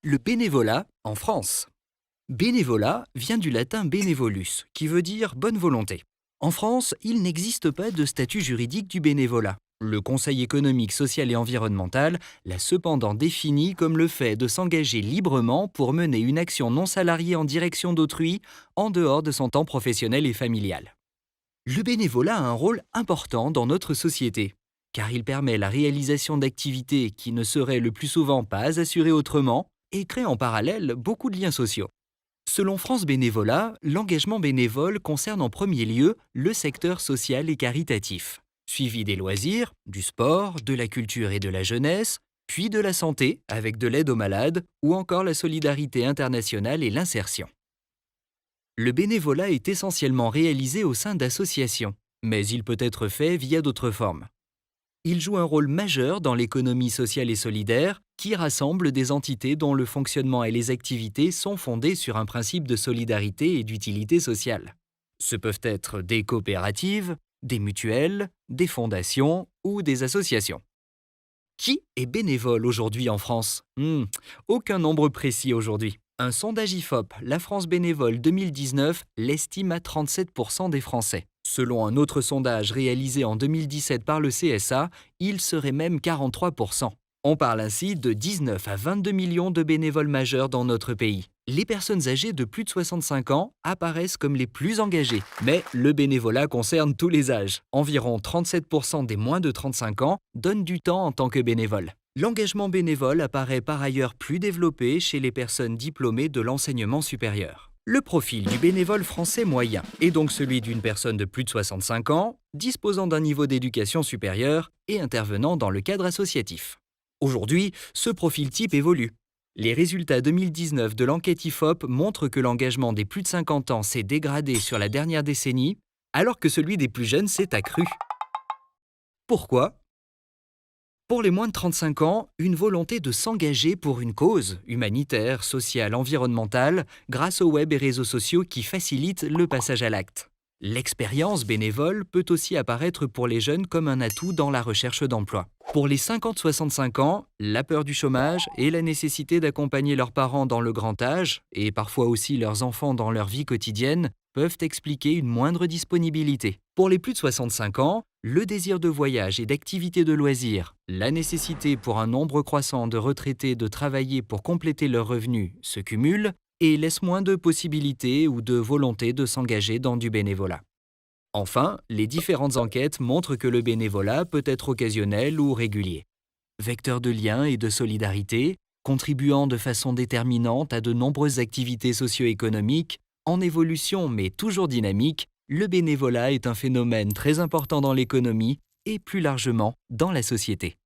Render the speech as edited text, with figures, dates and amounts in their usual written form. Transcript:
Le bénévolat en France. Bénévolat vient du latin benevolus, qui veut dire bonne volonté. En France, il n'existe pas de statut juridique du bénévolat. Le Conseil économique, social et environnemental l'a cependant défini comme le fait de s'engager librement pour mener une action non salariée en direction d'autrui, en dehors de son temps professionnel et familial. Le bénévolat a un rôle important dans notre société, car il permet la réalisation d'activités qui ne seraient le plus souvent pas assurées autrement et crée en parallèle beaucoup de liens sociaux. Selon France Bénévolat, l'engagement bénévole concerne en premier lieu le secteur social et caritatif, suivi des loisirs, du sport, de la culture et de la jeunesse, puis de la santé avec de l'aide aux malades ou encore la solidarité internationale et l'insertion. Le bénévolat est essentiellement réalisé au sein d'associations, mais il peut être fait via d'autres formes. Il joue un rôle majeur dans l'économie sociale et solidaire, qui rassemble des entités dont le fonctionnement et les activités sont fondés sur un principe de solidarité et d'utilité sociale. Ce peuvent être des coopératives, des mutuelles, des fondations ou des associations. Qui est bénévole aujourd'hui en France? Aucun nombre précis aujourd'hui. Un sondage IFOP, La France bénévole 2019, l'estime à 37% des Français. Selon un autre sondage réalisé en 2017 par le CSA, il serait même 43%. On parle ainsi de 19 à 22 millions de bénévoles majeurs dans notre pays. Les personnes âgées de plus de 65 ans apparaissent comme les plus engagées, mais le bénévolat concerne tous les âges. Environ 37% des moins de 35 ans donnent du temps en tant que bénévoles. L'engagement bénévole apparaît par ailleurs plus développé chez les personnes diplômées de l'enseignement supérieur. Le profil du bénévole français moyen est donc celui d'une personne de plus de 65 ans, disposant d'un niveau d'éducation supérieure et intervenant dans le cadre associatif. Aujourd'hui, ce profil type évolue. Les résultats 2019 de l'enquête IFOP montrent que l'engagement des plus de 50 ans s'est dégradé sur la dernière décennie, alors que celui des plus jeunes s'est accru. Pourquoi ? Pour les moins de 35 ans, une volonté de s'engager pour une cause humanitaire, sociale, environnementale, grâce aux web et réseaux sociaux qui facilitent le passage à l'acte. L'expérience bénévole peut aussi apparaître pour les jeunes comme un atout dans la recherche d'emploi. Pour les 50-65 ans, la peur du chômage et la nécessité d'accompagner leurs parents dans le grand âge, et parfois aussi leurs enfants dans leur vie quotidienne, peuvent expliquer une moindre disponibilité. Pour les plus de 65 ans, le désir de voyage et d'activité de loisirs, la nécessité pour un nombre croissant de retraités de travailler pour compléter leurs revenus se cumulent et laissent moins de possibilités ou de volonté de s'engager dans du bénévolat. Enfin, les différentes enquêtes montrent que le bénévolat peut être occasionnel ou régulier. Vecteur de liens et de solidarité, contribuant de façon déterminante à de nombreuses activités socio-économiques, en évolution mais toujours dynamique, le bénévolat est un phénomène très important dans l'économie et plus largement dans la société.